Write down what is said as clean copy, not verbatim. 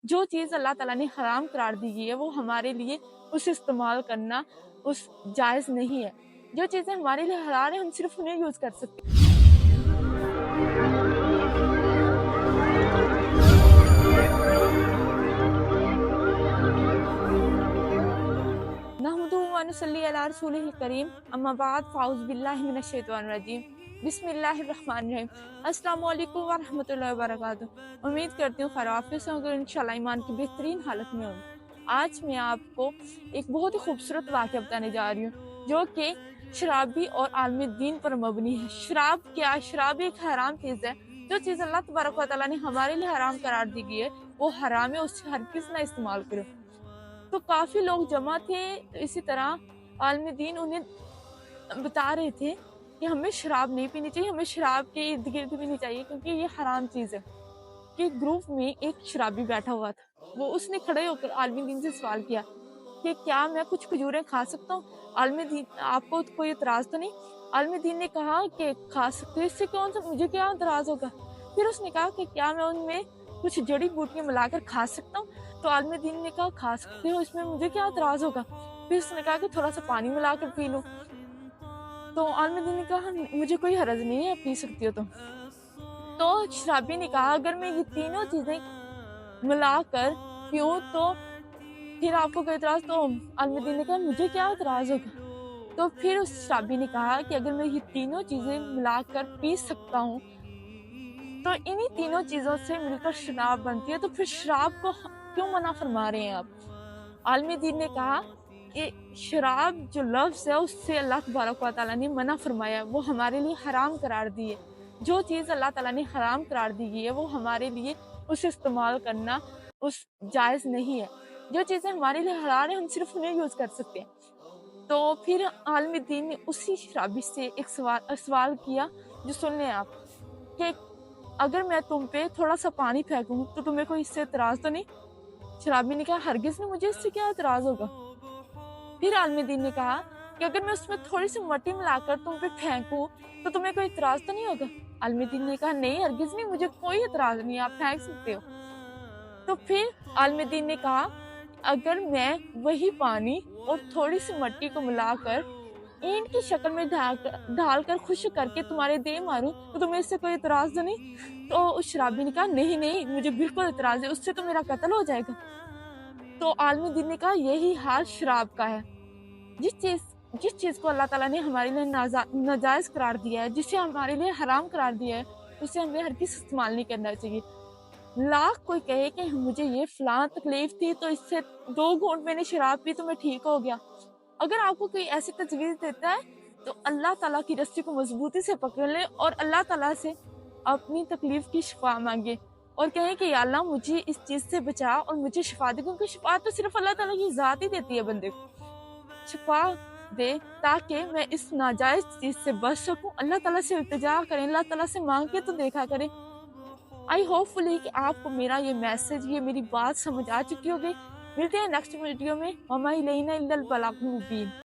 जो चीज़ अल्लाह ताला ने हराम करार दी गई है वो हमारे लिए उसे इस्तेमाल करना उस जायज़ नहीं है। जो चीज़ें हमारे लिए हलाल है हम सिर्फ़ उन्हें यूज़ कर सकते हैं। नहमदुहु व नसल्ली अला रसूलिहिल करीम अम्मा बाद फ़ाऊज़ बिल्लाहि मिनश शैतानिर रजीम बिस्मिल्लाहिर रहमानिर रहीम। अस्सलामु अलैकुम व रहमतुल्लाहि व बरकातुहू। उम्मीद करती हूँ खैरियत होंगे, इंशाअल्लाह ईमान की बेहतरीन हालत में होंगे। आज मैं आपको एक बहुत ही खूबसूरत वाक़या बताने जा रही हूँ जो कि शराबी और आलमी दीन पर मबनी है। शराब क्या है? शराब एक हराम चीज़ है। जो चीज़ अल्लाह तबारक व तआला ने हमारे लिए हराम करार दी गई है वो हराम है, उससे हरगिज़ ना इस्तेमाल करो। तो काफ़ी लोग जमा थे, इसी तरह आलमी दीन उन्हें बता रहे थे कि हमें शराब नहीं पीनी चाहिए, हमें शराब के इर्द-गिर्द भी नहीं चाहिए क्योंकि ये हराम चीज़ है। कि ग्रुप में एक शराबी बैठा हुआ था, वो उसने खड़े होकर आलमी दीन से सवाल किया कि क्या मैं कुछ खजूरें खा सकता हूँ? आलमी दीन आपको तो कोई एतराज़ तो नहीं? आलमी दीन ने कहा कि खा सकते हो, इससे कौन सा मुझे क्या एतराज़ होगा? फिर उसने कहा कि क्या मैं उनमें कुछ जड़ी-बूटियाँ मिलाकर खा सकता हूँ? तो आलमी दीन ने कहा खा सकते हो, इसमें मुझे क्या एतराज़ होगा? फिर उसने कहा कि थोड़ा-सा पानी मिलाकर पी लो। तो आलमी दीन ने कहा मुझे कोई हर्ज नहीं है, पी सकती हो तुम। तो शराबी ने कहा अगर मैं ये तीनों चीज़ें मिलाकर पीऊँ तो फिर आपको कोई एतराज़? तो अलमुद्दीन ने कहा मुझे क्या एतराज़ होगा? तो फिर उस शराबी ने कहा कि अगर मैं ये तीनों चीज़ें मिलाकर पी सकता हूँ, तो इन्हीं तीनों चीज़ों से मिलकर शराब बनती है, तो फिर शराब को क्यों मना फरमा रहे हैं आप? आलमी दीन ने कहा कि शराब जो लफ्ज़ है उससे अल्लाह तबारक व तआला ने मना फरमाया है, वो हमारे लिए हराम करार दी है। जो चीज़ अल्लाह ताला ने हराम करार दी गई है वो हमारे लिए उसे इस्तेमाल करना उस जायज़ नहीं है। जो चीज़ें हमारे लिए हलाल है हम सिर्फ़ उन्हें यूज़ कर सकते हैं। तो फिर आलमी दीन ने उसी शराबी से एक सवाल किया जो सुन लें आप कि अगर मैं तुम पे थोड़ा-सा पानी फेंकूँ तो तुम्हें कोई इससे एतराज़ तो नहीं? शराबी ने कहा हरगिज़ नहीं, मुझे इससे क्या एतराज़ होगा? फिर आलमी दीन ने कहा कि अगर मैं उसमें थोड़ी-सी मट्टी मिलाकर तुम पे फेंकूँ, तो तुम्हें कोई इतराज़ तो नहीं होगा? आलमी दीन ने कहा नहीं हरगिज़ नहीं, मुझे कोई इतराज़ नहीं है, आप फेंक सकते हो। तो फिर आलमी दीन ने कहा अगर मैं वही पानी और थोड़ी-सी मट्टी को मिलाकर ईंट की शक्ल में ढालकर खुश्क करके तुम्हारे देह मारूँ, तो तुम्हें इससे कोई इतराज़ तो नहीं? तो उस शराबी ने कहा नहीं, नहीं, मुझे बिल्कुल इतराज़ है, उससे तो मेरा कत्ल हो जाएगा। तो आलमी दीन ने कहा यही हाल शराब का है। जिस चीज़ जिस चीज़ को अल्लाह ताला ने हमारे लिए नाजायज़ करार दिया है, जिसे हमारे लिए हराम करार दिया है, उसे हमें हरगिज़ इस्तेमाल नहीं करना चाहिए। लाख कोई कहे कि मुझे ये फ़लाँ तकलीफ़ थी तो इससे 2 घूँट मैंने शराब पी तो मैं ठीक हो गया। अगर आपको कोई ऐसी तजवीज़ देता है तो अल्लाह ताला की रस्सी को मज़बूती से पकड़ लें और अल्लाह ताला से अपनी तकलीफ़ की शिफ़ा माँगे और कहें कि या अल्लाह मुझे इस चीज़ से बचा और मुझे शिफ़ा दे, क्योंकि शिफ़ा तो सिर्फ़ अल्लाह ताला की ज़ात ही देती है बंदे को। छिपा दे ताकि मैं इस नाजायज़ चीज़ से बच सकूँ। अल्लाह ताला से इल्तिजा करें, अल्लाह ताला से माँग के तो देखा करें। आई होपफुली कि आपको मेरा ये मैसेज, ये मेरी बात समझ आ चुकी होगी। मिलते हैं नेक्स्ट वीडियो में। वमा इलैना इल्लल बलागुल मुबीन।